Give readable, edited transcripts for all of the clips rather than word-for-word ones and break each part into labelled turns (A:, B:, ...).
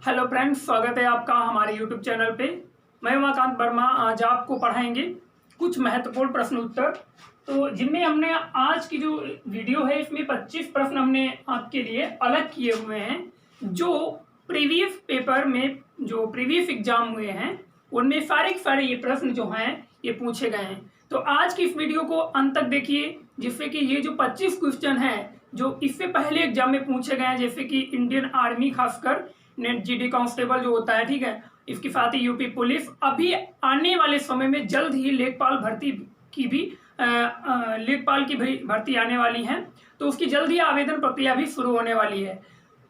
A: Hello friends, स्वागत है आपका हमारे यूट्यूब चैनल पे। मैं उमाकांत वर्मा आज आपको पढ़ाएंगे कुछ महत्वपूर्ण प्रश्न उत्तर। तो जिनमें हमने आज की जो वीडियो है इसमें 25 प्रश्न हमने आपके लिए अलग किए हुए हैं, जो प्रीवियस पेपर में जो प्रीवियस एग्जाम हुए हैं उनमें सारे के सारे ये प्रश्न जो हैं ये पूछे गए हैं। तो आज की इस वीडियो को अंत तक देखिए, जिससे कि ये जो 25 क्वेश्चन हैं जो इससे पहले एग्जाम में पूछे गए हैं, जैसे कि इंडियन आर्मी खासकर नेट जीडी कांस्टेबल जो होता है, ठीक है, इसके साथ ही यूपी पुलिस, अभी आने वाले समय में जल्द ही लेखपाल भर्ती की भी लेखपाल की भर्ती आने वाली है, तो उसकी जल्द ही आवेदन प्रक्रिया भी शुरू होने वाली है।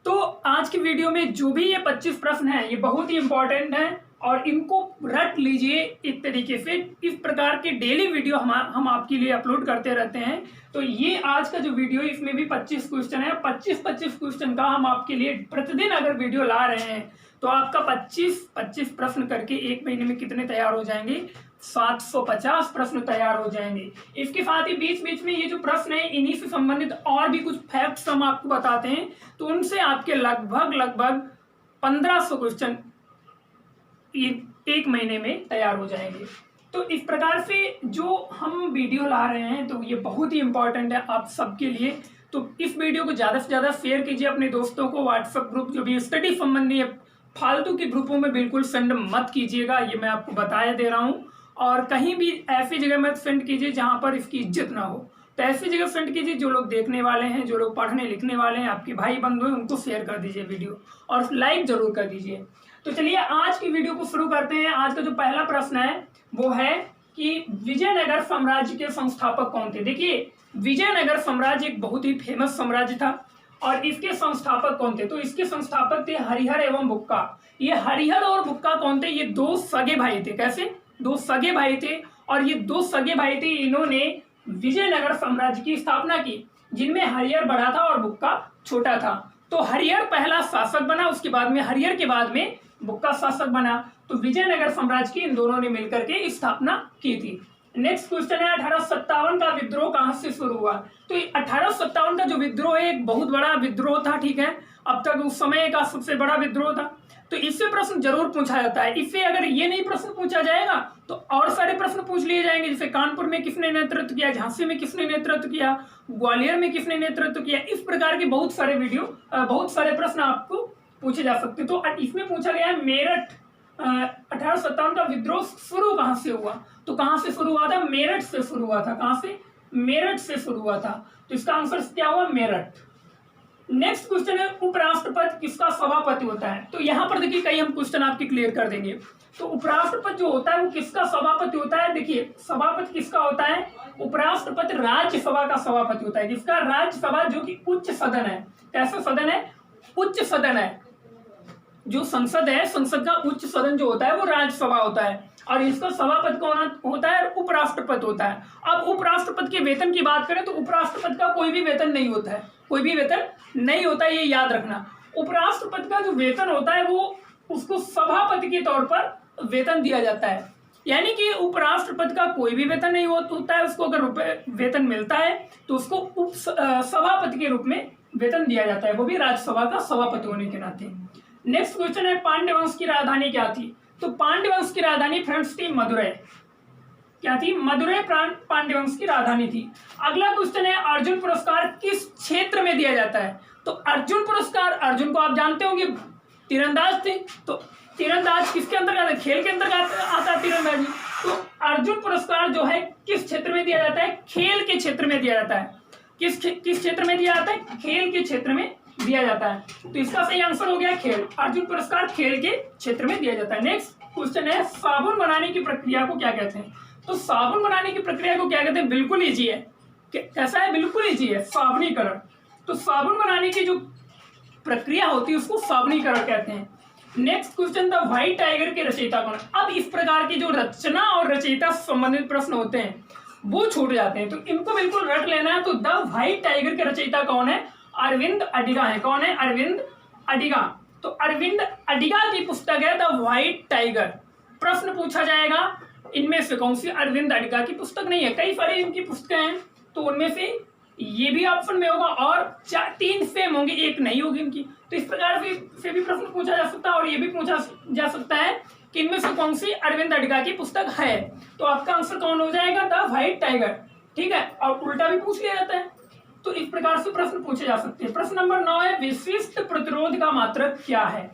A: तो आज की वीडियो में जो भी ये 25 प्रश्न हैं ये बहुत ही इंपॉर्टेंट हैं और इनको रट लीजिए एक तरीके से। इस प्रकार के डेली वीडियो हम आपके लिए अपलोड करते रहते हैं। तो ये आज का जो वीडियो इसमें भी 25 क्वेश्चन है, 25 क्वेश्चन का हम आपके लिए प्रतिदिन अगर वीडियो ला रहे हैं तो आपका 25 प्रश्न करके एक महीने में कितने तैयार हो जाएंगे? 750 प्रश्न तैयार हो जाएंगे। इसके साथ ही बीच बीच में ये जो प्रश्न है इन्हीं से संबंधित और भी कुछ फैक्ट्स हम आपको बताते हैं, तो उनसे आपके लगभग 1500 क्वेश्चन एक महीने में तैयार हो जाएंगे। तो इस प्रकार से जो हम वीडियो ला रहे हैं तो ये बहुत ही इंपॉर्टेंट है आप सबके लिए। तो इस वीडियो को ज़्यादा से ज़्यादा शेयर कीजिए अपने दोस्तों को। व्हाट्सएप ग्रुप जो भी स्टडी संबंधी है फालतू के ग्रुपों में बिल्कुल सेंड मत कीजिएगा, ये मैं आपको बताया दे रहा हूँ। और कहीं भी ऐसी जगह मत सेंड कीजिए जहाँ पर इसकी इज्जत ना हो। तो ऐसी जगह सेंड कीजिए जो लोग देखने वाले हैं, जो लोग पढ़ने लिखने वाले हैं, आपके भाई बंधु हैं, उनको शेयर कर दीजिए वीडियो और लाइक जरूर कर दीजिए। तो चलिए आज की वीडियो को शुरू करते हैं। आज का जो पहला प्रश्न है वो है कि विजयनगर साम्राज्य के संस्थापक कौन थे? देखिए, विजयनगर साम्राज्य एक बहुत ही फेमस साम्राज्य था और इसके संस्थापक कौन थे? तो इसके संस्थापक थे हरिहर एवं बुक्का। ये हरिहर और बुक्का कौन थे? ये दो सगे भाई थे। कैसे? दो सगे भाई थे और ये दो सगे भाई थे, इन्होंने विजयनगर साम्राज्य की स्थापना की, जिनमें हरिहर बड़ा था और बुक्का छोटा था। तो हरिहर पहला शासक बना, उसके बाद में हरिहर के बाद में बुक्का शासक बना। तो विजयनगर साम्राज्य की इन दोनों ने मिलकर के स्थापना की थी। नेक्स्ट क्वेश्चन है 1857 का विद्रोह कहां से शुरू हुआ? तो 1857 का जो विद्रोह है एक बहुत बड़ा विद्रोह था, ठीक है, अब तक उस समय का सबसे बड़ा विद्रोह था। तो इससे प्रश्न जरूर पूछा जाता है। इससे अगर ये नहीं प्रश्न पूछा जाएगा तो और सारे प्रश्न पूछ लिए जाएंगे, जैसे कानपुर में किसने नेतृत्व किया, झांसी में किसने नेतृत्व किया, ग्वालियर में किसने नेतृत्व किया। इस प्रकार के बहुत सारे प्रश्न आपको पूछे जा सकते। तो इसमें पूछा गया है मेरठ 1857 का विद्रोह शुरू कहां से हुआ? तो कहां से शुरू हुआ था? मेरठ से शुरू हुआ था। कहां से? मेरठ से शुरू हुआ था। तो इसका आंसर क्या हुआ? मेरठ। नेक्स्ट क्वेश्चन है उपराष्ट्रपति किसका सभापति होता है? तो यहाँ पर देखिए कई हम क्वेश्चन आपके क्लियर कर देंगे। तो उपराष्ट्रपति जो होता है वो किसका सभापति होता है? देखिए, सभापति किसका होता है? उपराष्ट्रपति राज्यसभा का सभापति होता है। किसका? राज्यसभा, जो कि उच्च सदन है। कैसा सदन है? उच्च सदन है। जो संसद है, संसद का उच्च सदन जो होता है वो राज्यसभा होता है और इसका सभापति कौन होता है? उपराष्ट्रपति होता है। अब उपराष्ट्रपति के वेतन की बात करें तो उपराष्ट्रपति का कोई भी वेतन नहीं होता है, कोई भी वेतन नहीं होता है, ये याद रखना। उपराष्ट्रपति का जो वेतन होता है वो उसको सभापति के तौर पर वेतन दिया जाता है। यानी कि उपराष्ट्रपति का कोई भी वेतन नहीं होता है, उसको अगर वेतन मिलता है तो उसको सभापति के रूप में वेतन दिया जाता है, वो भी राज्यसभा का सभापति होने के नाते। नेक्स्ट क्वेश्चन है पांड्य वंश की राजधानी क्या थी? तो पांड्य वंश की राजधानी फ्रेंड्स थी मदुरै। क्या थी? मदुरै पांड्य वंश की राजधानी थी। अगला क्वेश्चन है अर्जुन पुरस्कार किस क्षेत्र में दिया जाता है? तो अर्जुन पुरस्कार, अर्जुन को आप जानते होंगे, तीरंदाज थे। तो तीरंदाज किसके अंतर्गत है? खेल के अंतर्गत आता है तीरंदाजी। तो अर्जुन पुरस्कार जो है किस क्षेत्र में दिया जाता है? खेल के क्षेत्र में दिया जाता है। किस क्षेत्र में दिया जाता है? खेल के क्षेत्र में दिया जाता है। तो इसका सही आंसर हो गया खेल। अर्जुन पुरस्कार खेल के क्षेत्र में दिया जाता है। नेक्स्ट क्वेश्चन है साबुन बनाने की प्रक्रिया को क्या कहते हैं? तो साबुन बनाने की प्रक्रिया को क्या कहते हैं? बिल्कुल इजी है। कैसा है? बिल्कुल इजी है, साबुनीकरण। तो साबुन बनाने की जो प्रक्रिया होती है उसको साबुनीकरण कहते हैं। Next question, the white tiger के रचयिता कौन? अब इस प्रकार की जो रचना और रचयिता संबंधित प्रश्न होते हैं वो छूट जाते हैं, तो इनको बिल्कुल रट लेना है। तो द व्हाइट टाइगर के रचयिता कौन है? अरविंद अडिगा है। कौन है? अरविंद अडिगा। तो अरविंद अडिगा की पुस्तक है द व्हाइट टाइगर। प्रश्न पूछा जाएगा इनमें से कौन सी अरविंद अडिगा की पुस्तक नहीं है? कई सारी इनकी पुस्तकें हैं, तो उनमें से ये भी ऑप्शन में होगा और 3 सेम होंगे, एक नहीं होगी इनकी। तो इस प्रकार से भी प्रश्न पूछा जा सकता है और ये भी पूछा जा सकता है कि इनमें से कौन सी अरविंद अडिगा की पुस्तक है। तो आपका आंसर कौन हो जाएगा? The white tiger. ठीक है, और उल्टा भी पूछ लिया जाता है। तो इस प्रकार से प्रश्न पूछे जा सकते हैं। प्रश्न नंबर 9 है विशिष्ट प्रतिरोध का मात्रक क्या है?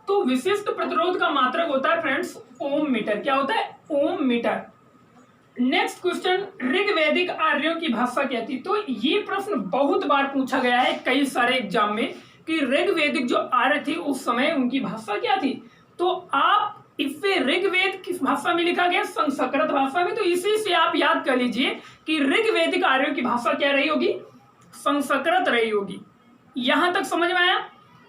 A: तो विशिष्ट प्रतिरोध का मात्रक होता है फ्रेंड्स ओम मीटर। क्या होता है? ओम मीटर। नेक्स्ट क्वेश्चन, ऋग्वैदिक आर्यों की भाषा क्या थी? तो ये प्रश्न बहुत बार पूछा गया है कई सारे एग्जाम में कि ऋग्वैदिक जो आर्य थे उस समय उनकी भाषा क्या थी। तो आप इसे ऋग्वेद किस भाषा में लिखा गया? संस्कृत भाषा में। तो इसी से आप याद कर लीजिए कि ऋग्वैदिक आर्यों की भाषा क्या रही होगी? संस्कृत रही होगी। यहां तक समझ में आया?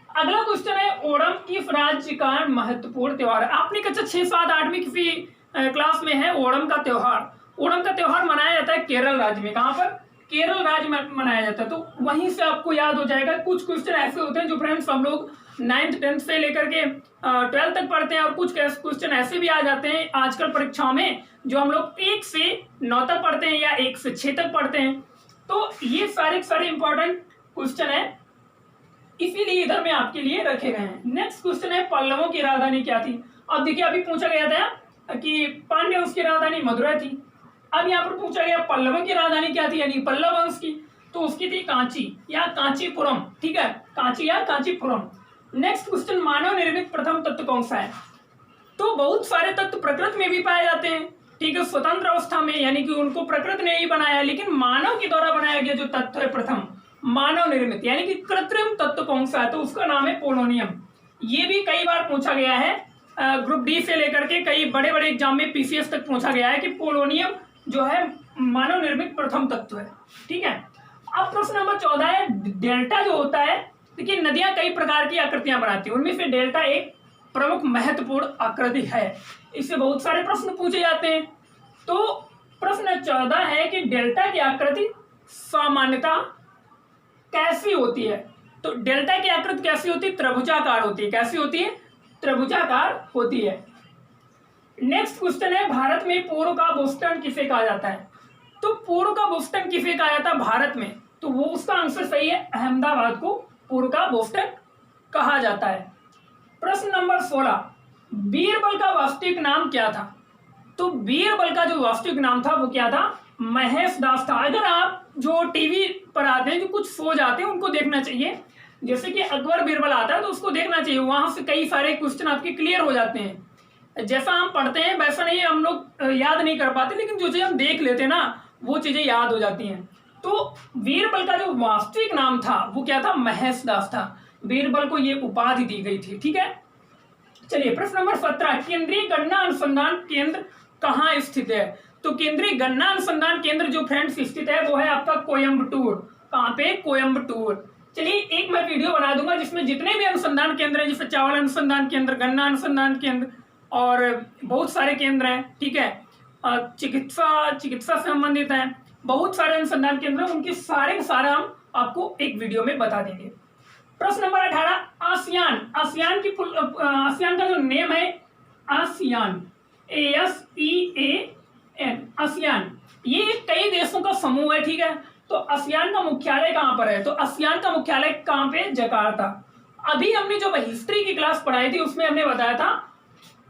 A: अगला क्वेश्चन है ओणम किस राज्य का महत्वपूर्ण त्योहार है? आपने कक्षा 6, 7, 8 किसी क्लास में है ओणम का त्योहार। ओणम का त्योहार मनाया जाता है केरल राज्य में। कहां पर? केरल राज्य में मनाया जाता है। तो वहीं से आपको याद हो जाएगा। कुछ क्वेश्चन ऐसे होते हैं जो फ्रेंड्स हम लोग 9th 10th से लेकर के 12th तक पढ़ते हैं और कुछ क्वेश्चन ऐसे भी आ जाते हैं आजकल परीक्षाओं में जो हम लोग 1 से 9 तक पढ़ते हैं या 1 से 6 तक पढ़ते हैं। तो ये सारे इंपॉर्टेंट क्वेश्चन है, इसीलिए इधर में आपके लिए रखे गए हैं। नेक्स्ट क्वेश्चन है पल्लवों की राजधानी क्या थी? अब देखिए अभी पूछा गया था कि पांड्य वंश की राजधानी मदुरै थी। अब यहाँ पर पूछा गया पल्लवों की राजधानी क्या थी, यानी पल्लव वंश की। तो उसकी थी कांची या कांचीपुरम। ठीक है, कांची या कांचीपुरम। नेक्स्ट क्वेश्चन, मानव निर्मित प्रथम तत्व कौन सा है? तो बहुत सारे तत्व प्रकृति में भी पाए जाते हैं। ठीक है, स्वतंत्र अवस्था में, यानी कि उनको प्रकृति ने ही बनाया, लेकिन मानव के द्वारा बनाया गया जो तत्व है प्रथम मानव निर्मित यानी कि कृत्रिम तत्व कौन सा है? तो उसका नाम है पोलोनियम। ये भी कई बार पूछा गया है ग्रुप डी से लेकर के कई बड़े बड़े एग्जाम में पीसीएस तक पूछा गया है कि पोलोनियम जो है मानव निर्मित प्रथम तत्व है। ठीक है, अब प्रश्न नंबर 14 है डेल्टा जो होता है। देखिए नदियां कई प्रकार की आकृतियां बनाती हैं, उनमें से डेल्टा एक प्रमुख महत्वपूर्ण आकृति है। इससे बहुत सारे प्रश्न पूछे जाते हैं। तो प्रश्न 14 है कि डेल्टा की आकृति सामान्यता कैसी होती है? तो डेल्टा की आकृति कैसी होती है? त्रिभुजाकार होती है। कैसी होती है? त्रिभुजाकार होती है। नेक्स्ट क्वेश्चन है भारत में पूर्व का बोस्टन किसे कहा जाता है? तो पूर्व का बोस्टन किसे कहा जाता है भारत में? तो वो उसका आंसर सही है, अहमदाबाद को पूर्व का बोस्टन कहा जाता है। प्रश्न नंबर 16, बीरबल का वास्तविक नाम क्या था? तो बीरबल का जो वास्तविक नाम था वो क्या था? महेश दास था। अगर आप जो टीवी पर आते हैं, जो कुछ शो जाते हैं, उनको देखना चाहिए। जैसे कि अकबर बीरबल आता है तो उसको देखना चाहिए, वहां से कई सारे क्वेश्चन आपके क्लियर हो जाते हैं। जैसा हम पढ़ते हैं वैसा नहीं हम लोग याद नहीं कर पाते, लेकिन जो चीज हम देख लेते हैं ना वो चीजें याद हो जाती हैं। तो बीरबल का जो वास्तविक नाम था वो क्या था? महेश दास था। बीरबल को ये उपाधि दी गई थी। ठीक है, चलिए प्रश्न नंबर 17, केंद्रीय गन्ना अनुसंधान केंद्र कहाँ स्थित है? तो केंद्रीय गन्ना अनुसंधान केंद्र जो फ्रेंड्स स्थित है वो है आपका कोयम्बटूर। कहाँ पे? कोयम्बटूर। चलिए एक मैं वीडियो बना दूंगा जिसमें जितने भी अनुसंधान केंद्र हैं, जैसे चावल अनुसंधान केंद्र, गन्ना अनुसंधान केंद्र और बहुत सारे केंद्र हैं। ठीक है, चिकित्सा से संबंधित है, बहुत सारे अनुसंधान केंद्र, उनके सारे सारा हम आपको एक वीडियो में बता देंगे। प्रश्न नंबर 18, आसियान। आसियान का जो नेम है आसियान, ASEAN, आसियान, ये कई देशों का समूह है। ठीक है, तो आसियान का मुख्यालय कहां पर है? तो आसियान का मुख्यालय कहां पे? जकार्ता। अभी हमने जो हिस्ट्री की क्लास पढ़ाई थी उसमें हमने बताया था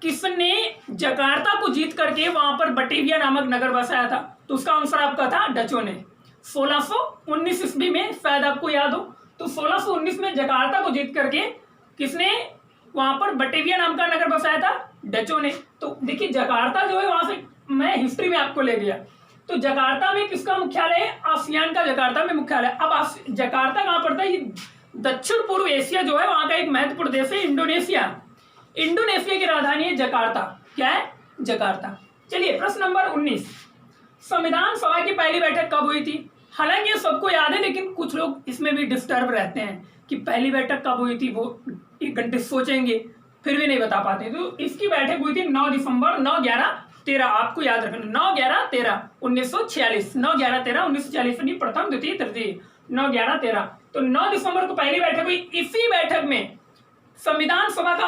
A: किसने जकार्ता को जीत करके वहां पर बटेविया नामक नगर बसाया था। तो उसका आंसर आपका था डचों ने। 1619 ईस्वी में, शायद आपको याद हो, तो 1619 में जकार्ता को जीत करके किसने वहां पर बटेविया नाम का नगर बसाया था? डचों ने। तो देखिए जकार्ता जो है वहां से मैं हिस्ट्री में आपको ले गया। तो जकार्ता में किसका मुख्यालय है? आसियान का जकार्ता में मुख्यालय। अब जकार्ता कहां पड़ता है? ये दक्षिण पूर्व एशिया जो है वहां का एक महत्वपूर्ण देश है, इंडोनेशिया। इंडोनेशिया की राजधानी है जकार्ता। क्या है? जकार्ता। चलिए प्रश्न नंबर 19, संविधान सभा की पहली बैठक कब हुई थी? हालांकि ये सबको याद है, लेकिन कुछ लोग इसमें भी डिस्टर्ब रहते हैं कि पहली बैठक कब हुई थी, वो 1 घंटे सोचेंगे फिर भी नहीं बता पाते। तो इसकी बैठक हुई थी 9 दिसंबर 9/11/13। आपको याद रखना 9/11/13 1946, 9/11/13 1946 प्रथम द्वितीय तृतीय 9/11/13। तो 9 दिसंबर को पहली बैठक हुई। इसी बैठक में संविधान सभा का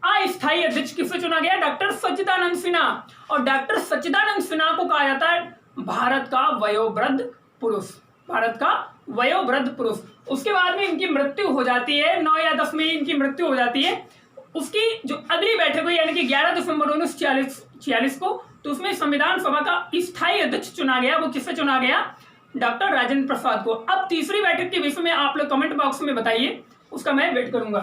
A: अस्थायी अध्यक्ष किसे चुना गया? डॉक्टर सच्चिदानंद सिन्हा। और डॉक्टर सच्चिदानंद सिन्हा को कहा जाता है भारत का वयोवृद्ध पुरुष। भारत का वयोवृद्ध पुरुष। उसके बाद में इनकी मृत्यु हो जाती है, 9 या 10 में इनकी मृत्यु हो जाती है। उसकी जो अगली बैठक हुई यानी कि 11 दिसंबर 1946 को, तो उसमें संविधान सभा का स्थायी अध्यक्ष चुना गया। वो किससे चुना गया? डॉक्टर राजेंद्र प्रसाद को। अब तीसरी बैठक के विषय में आप लोग कमेंट बॉक्स में बताइए, उसका मैं वेट करूंगा।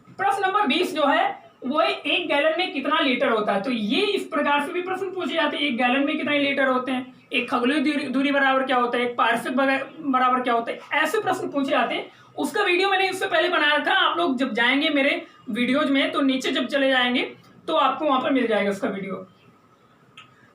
A: प्रश्न नंबर 20 जो है वो है 1 गैलन में कितना लीटर होता है। तो ये इस प्रकार से भी प्रश्न पूछे जाते हैं, 1 गैलन में कितने लीटर होते हैं, एक खगोलीय दूरी बराबर क्या होता है, एक पारसिक बराबर क्या होता है, ऐसे प्रश्न पूछे जाते हैं। उसका वीडियो मैंने इससे पहले बनाया था। आप लोग जब जाएंगे मेरे वीडियोज में तो नीचे जब चले जाएंगे तो आपको वहां पर मिल जाएगा उसका वीडियो।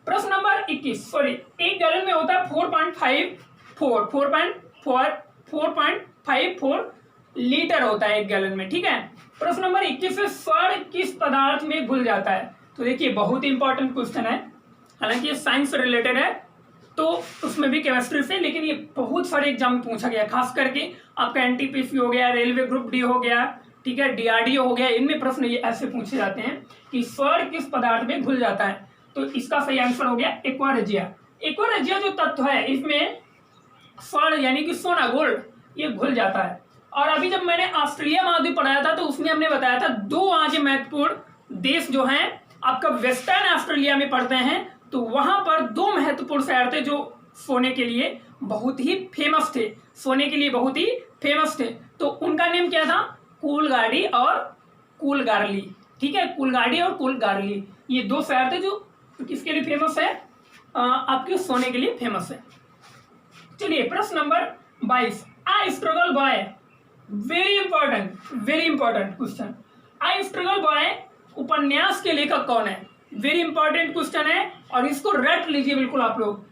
A: प्रश्न नंबर 21, सॉरी 1 गैलन में होता है 4.54 लीटर होता है 1 गैलन में, ठीक है। प्रश्न नंबर 21 से स्वर्ण किस पदार्थ में घुल जाता है। तो देखिए बहुत ही इंपॉर्टेंट क्वेश्चन है, हालांकि ये साइंस से रिलेटेड है तो उसमें भी केमिस्ट्री से, लेकिन ये बहुत सारे एग्जाम में पूछा गया, खास करके आपका एनटीपीसी हो गया, रेलवे ग्रुप डी हो गया, ठीक है, डीआरडीओ हो गया, इनमें प्रश्न ये ऐसे पूछे जाते हैं कि स्वर्ण किस पदार्थ में घुल जाता है। तो इसका सही आंसर हो गया एक्वा रेजिया। एक्वा रेजिया जो तत्व है इसमें स्वर्ण यानी कि सोना, गोल्ड, ये घुल जाता है। और अभी जब मैंने ऑस्ट्रेलिया महाद्वीप पढ़ाया था तो उसमें हमने बताया था 2 वहां के महत्वपूर्ण देश जो हैं आपका वेस्टर्न ऑस्ट्रेलिया में पड़ते हैं, तो वहां पर 2 महत्वपूर्ण शहर थे जो सोने के लिए बहुत ही फेमस थे, सोने के लिए बहुत ही फेमस थे। तो उनका नेम क्या था? कूलगार्डी और कूलगार्ली, ठीक है, कूलगार्डी और कूलगार्ली, ये 2 शहर थे जो किसके लिए फेमस है? आपके सोने के लिए फेमस है। चलिए प्रश्न number 22, I struggle boy, very important question. I struggle boy उपन्यास के लेखक कौन है? वेरी इंपॉर्टेंट क्वेश्चन है और इसको रट लीजिए बिल्कुल आप लोग।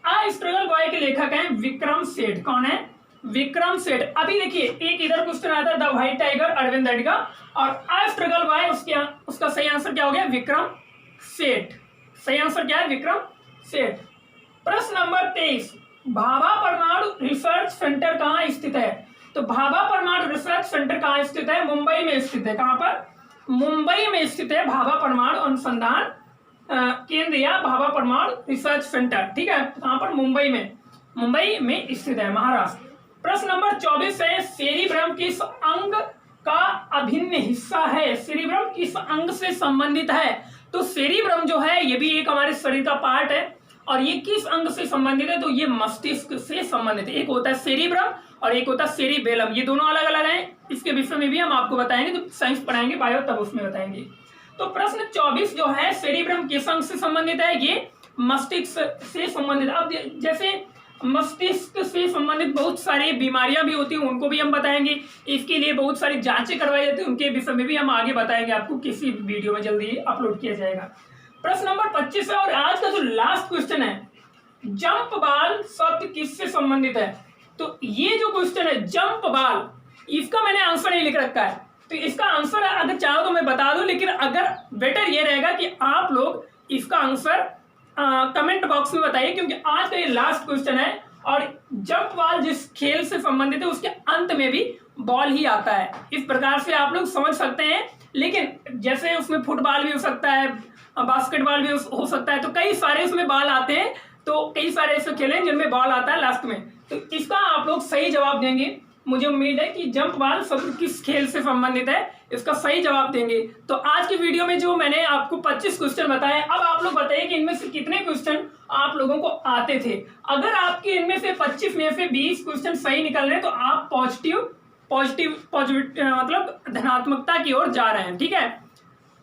A: आई स्ट्रगल बॉय के लेखक हैं विक्रम सेठ। कौन है? विक्रम सेठ। अभी देखिए एक इधर क्वेश्चन आता है the white tiger Arvind Adiga, और आई स्ट्रगल बॉय उसका सही आंसर क्या हो गया? विक्रम सेठ। सही आंसर क्या है? विक्रम सेठ। प्रश्न नंबर 23, भाभा परमाणु रिसर्च सेंटर कहाँ स्थित है? तो भाभा परमाणु रिसर्च सेंटर कहाँ स्थित है? मुंबई में स्थित है। कहाँ पर? मुंबई में स्थित है भाभा परमाणु अनुसंधान केंद्र या भाभा परमाणु रिसर्च सेंटर, ठीक है। कहाँ पर? मुंबई में स्थित है, महाराष्ट्र। प्रश्न नंबर 24 है सेरिब्रम किस अंग का अभिन्न हिस्सा है? सेरिब्रम किस अंग से संबंधित है? तो सेरिब्रम जो है ये भी एक हमारे शरीर का पार्ट है और ये किस अंग से संबंधित है? तो ये मस्तिष्क से संबंधित है। एक होता है सेरिब्रम और एक होता है सेरिबेलम, ये दोनों अलग अलग हैं। इसके विषय में भी हम आपको बताएंगे, जब साइंस पढ़ाएंगे बायो तब उसमें बताएंगे। तो प्रश्न 24 जो है सेरिब्रम किस अंग से संबंधित है? ये मस्तिष्क से संबंधित। अब जैसे मस्तिष्क से संबंधित बहुत सारी बीमारियां भी होती हैं, उनको भी हम बताएंगे। इसके लिए बहुत सारी जांचें करवाई जाती हैं, उनके विषय में भी हम आगे बताएंगे आपको, किसी वीडियो में जल्दी अपलोड किया जाएगा। प्रश्न नंबर 25 है और आज का जो लास्ट क्वेश्चन है, जंप बाल शब्द किससे संबंधित है? तो ये जो क्वेश्चन है जंप बाल, इसका मैंने आंसर नहीं लिख रखा है, तो इसका आंसर अगर चाहो तो मैं बता दूं, लेकिन अगर बेटर ये रहेगा कि आप लोग इसका आंसर कमेंट बॉक्स में बताइए, क्योंकि आज का ये लास्ट क्वेश्चन है और जंप बॉल जिस खेल से संबंधित है उसके अंत में भी बॉल ही आता है। इस प्रकार से आप लोग समझ सकते हैं, लेकिन जैसे उसमें फुटबॉल भी हो सकता है, बास्केटबॉल भी हो सकता है, तो कई सारे उसमें बॉल आते हैं। तो कई सारे ऐसे खेल हैं जिनमें बॉल आता है लास्ट में, तो इसका आप लोग सही जवाब देंगे। मुझे उम्मीद है कि जंप बॉल शब्द किस खेल से संबंधित है, इसका सही जवाब देंगे। तो आज की वीडियो में जो मैंने आपको 25 क्वेश्चन बताए, अब आप लोग बताइए कि इनमें से कितने क्वेश्चन आप लोगों को आते थे। अगर आपके इनमें से 25 में से 20 क्वेश्चन सही निकल रहे हैं तो आप पॉजिटिव मतलब धनात्मकता की ओर जा रहे हैं, ठीक है।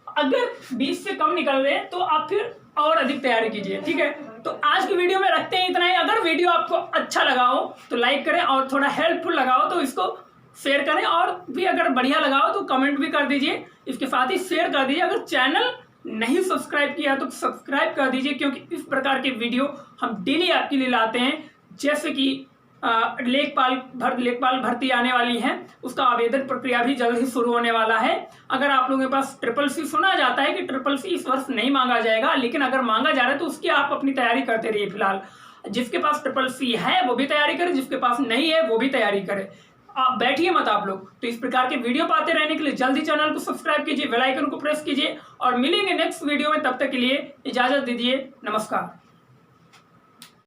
A: अगर 20 से कम निकल रहे हैं तो आप फिर और अधिक तैयारी कीजिए, ठीक है। तो आज की वीडियो में रखते हैं इतना ही। अगर वीडियो आपको अच्छा लगा हो तो लाइक करें और थोड़ा हेल्पफुल लगा हो तो इसको शेयर करें, और भी अगर बढ़िया लगा हो तो कमेंट भी कर दीजिए, इसके साथ ही शेयर कर दीजिए। अगर चैनल नहीं सब्सक्राइब किया तो सब्सक्राइब कर दीजिए, क्योंकि इस प्रकार के वीडियो हम डेली आपके लिए लाते हैं। जैसे कि लेखपाल भर्ती आने वाली है, उसका आवेदन प्रक्रिया भी जल्द ही शुरू होने वाला है। अगर आप लोगों के पास CCC, सुना जाता है कि CCC इस वर्ष नहीं मांगा जाएगा, लेकिन अगर मांगा जा रहा है तो उसकी आप अपनी तैयारी करते रहिए। फिलहाल जिसके पास CCC है वो भी तैयारी करे, जिसके पास नहीं है वो भी तैयारी करे। आप बैठिए मत आप लोग। तो इस प्रकार के वीडियो पाते रहने के लिए जल्दी चैनल को सब्सक्राइब कीजिए, बेल आइकन को प्रेस कीजिए, और मिलेंगे नेक्स्ट वीडियो में। तब तक के लिए इजाजत दीजिए, नमस्कार।